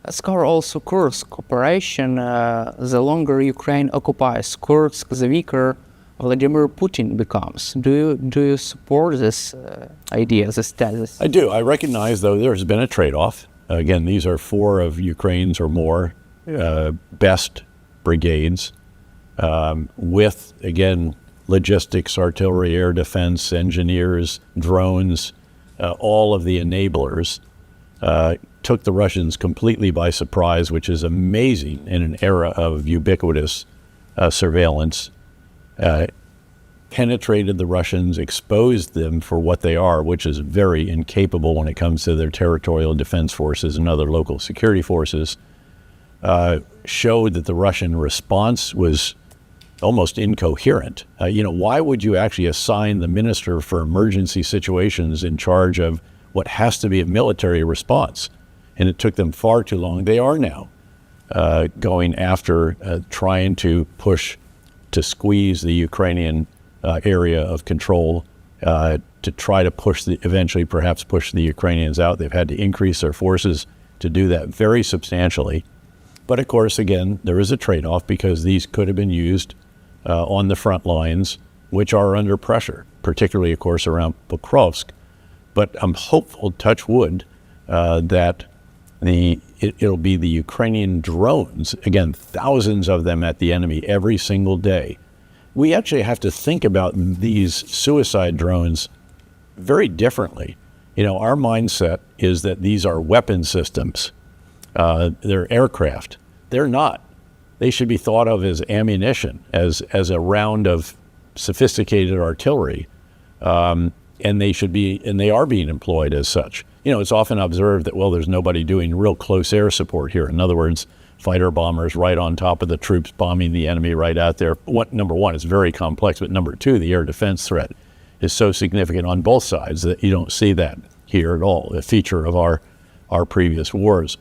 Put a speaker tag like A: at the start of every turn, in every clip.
A: Let's cover also Kursk operation. The longer Ukraine occupies Kursk, the weaker Vladimir Putin becomes. Do you support this idea, this thesis?
B: I do. I recognize, though, there's been a trade-off. Again, these are 4 of Ukraine's or more best brigades with, again, logistics, artillery, air defense, engineers, drones, all of the enablers. Took the Russians completely by surprise, which is amazing in an era of ubiquitous surveillance. Penetrated the Russians, exposed them for what they are, which is very incapable when it comes to their territorial defense forces and other local security forces. Showed that the Russian response was almost incoherent. Why would you actually assign the Minister for Emergency Situations in charge of what has to be a military response? And it took them far too long. They are now going after trying to push to squeeze the Ukrainian area of control to try to eventually perhaps push the Ukrainians out. They've had to increase their forces to do that very substantially. But of course, again, there is a trade-off because these could have been used on the front lines, which are under pressure, particularly, of course, around Pokrovsk. But I'm hopeful, touch wood, that it'll be the Ukrainian drones, again, thousands of them at the enemy every single day. We actually have to think about these suicide drones very differently. Our mindset is that these are weapon systems. They're aircraft. They're not. They should be thought of as ammunition, as a round of sophisticated artillery. And they are being employed as such. It's often observed that, well, there's nobody doing real close air support here. In other words, fighter bombers right on top of the troops bombing the enemy right out there. Number one, it's very complex, but number two, the air defense threat is so significant on both sides that you don't see that here at all, a feature of our previous wars.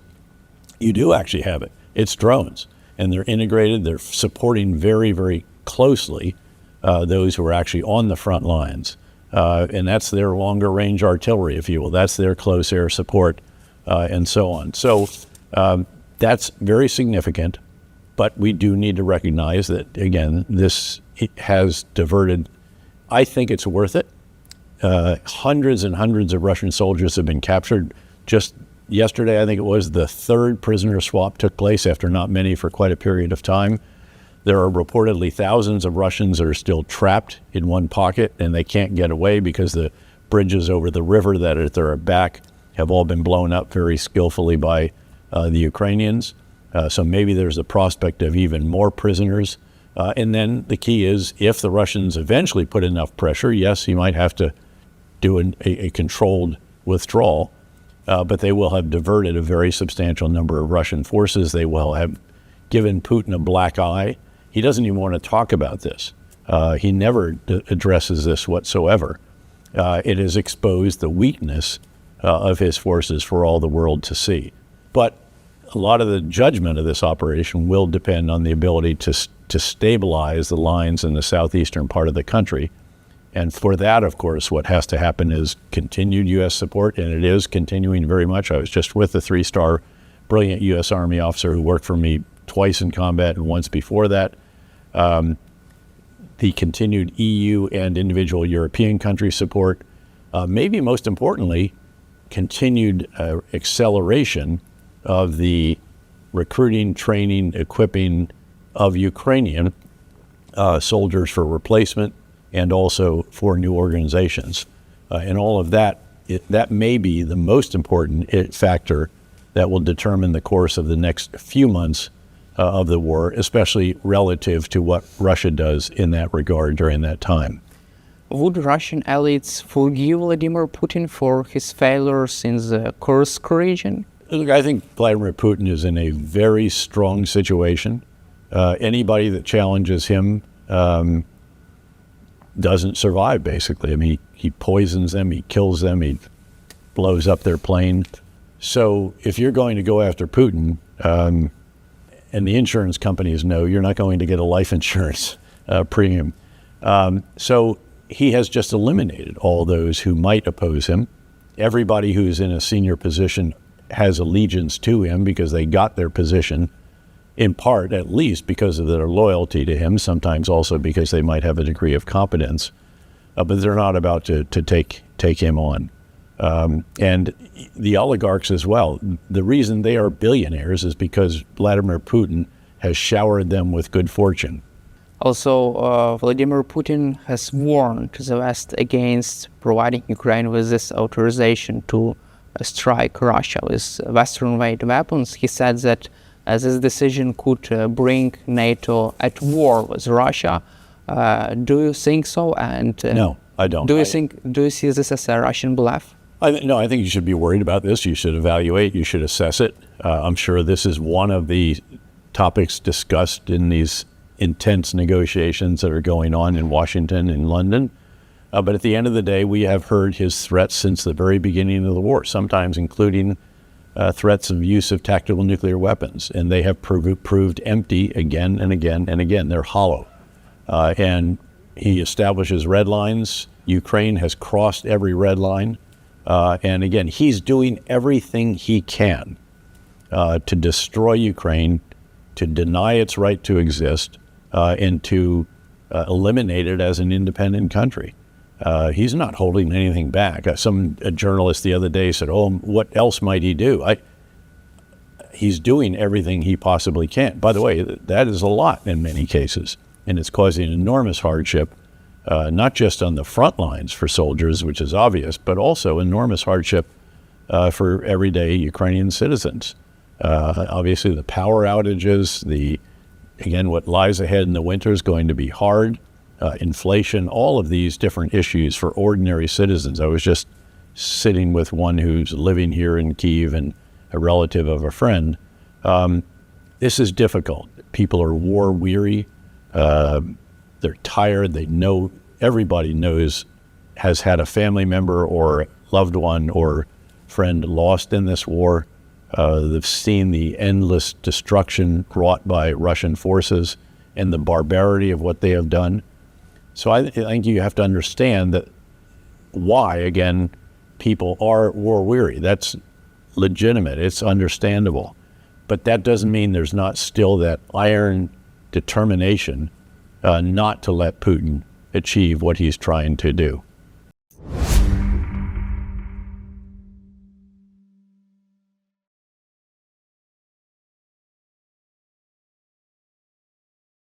B: You do actually have it. It's drones, and they're integrated. They're supporting very, very closely those who are actually on the front lines. And that's their longer range artillery, if you will. That's their close air support and so on. So that's very significant, but we do need to recognize that, again, it has diverted. I think it's worth it. Hundreds and hundreds of Russian soldiers have been captured. Just yesterday, I think it was, the 3rd prisoner swap took place after not many for quite a period of time. There are reportedly thousands of Russians that are still trapped in one pocket, and they can't get away because the bridges over the river that are at their back have all been blown up very skillfully by the Ukrainians. So maybe there's a prospect of even more prisoners. And then the key is, if the Russians eventually put enough pressure, yes, you might have to do a controlled withdrawal, but they will have diverted a very substantial number of Russian forces. They will have given Putin a black eye. He doesn't even want to talk about this. He never addresses this whatsoever. It has exposed the weakness of his forces for all the world to see. But a lot of the judgment of this operation will depend on the ability to stabilize the lines in the southeastern part of the country. And for that, of course, what has to happen is continued U.S. support, and it is continuing very much. I was just with a 3-star brilliant U.S. Army officer who worked for me twice in combat and once before that. The continued EU and individual European country support, maybe most importantly, continued acceleration of the recruiting, training, equipping of Ukrainian soldiers for replacement and also for new organizations. And all of that, that may be the most important factor that will determine the course of the next few months of the war, especially relative to what Russia does in that regard during that time.
A: Would Russian elites forgive Vladimir Putin for his failures in the Kursk region?
B: Look, I think Vladimir Putin is in a very strong situation. Anybody that challenges him doesn't survive, basically. I mean, he poisons them, he kills them, he blows up their plane. So if you're going to go after Putin, and the insurance companies know you're not going to get a life insurance premium. So he has just eliminated all those who might oppose him. Everybody who's in a senior position has allegiance to him because they got their position, in part at least because of their loyalty to him, sometimes also because they might have a degree of competence, but they're not about to take him on. And the oligarchs as well. The reason they are billionaires is because Vladimir Putin has showered them with good fortune.
A: Also, Vladimir Putin has warned the West against providing Ukraine with this authorization to strike Russia with Western-made weapons. He said that this decision could bring NATO at war with Russia. Do you think so? And
B: no, I don't.
A: Do you see this as a Russian bluff?
B: No, I think you should be worried about this. You should evaluate. You should assess it. I'm sure this is one of the topics discussed in these intense negotiations that are going on in Washington and London. But at the end of the day, we have heard his threats since the very beginning of the war, sometimes including threats of use of tactical nuclear weapons. And they have proved empty again and again and again. They're hollow. And he establishes red lines. Ukraine has crossed every red line. And again, he's doing everything he can to destroy Ukraine, to deny its right to exist, and to eliminate it as an independent country. He's not holding anything back. A journalist the other day said, "Oh, what else might he do?" He's doing everything he possibly can. By the way, that is a lot in many cases, and it's causing enormous hardship, not just on the front lines for soldiers, which is obvious, but also enormous hardship for everyday Ukrainian citizens. Obviously, the power outages, again, what lies ahead in the winter is going to be hard. Inflation, all of these different issues for ordinary citizens. I was just sitting with one who's living here in Kyiv and a relative of a friend. This is difficult. People are war weary. They're tired. They know, everybody knows, has had a family member or loved one or friend lost in this war. They've seen the endless destruction wrought by Russian forces and the barbarity of what they have done. So I think you have to understand that why, again, people are war weary. That's legitimate. It's understandable. But that doesn't mean there's not still that iron determination not to let Putin achieve what he's trying to do.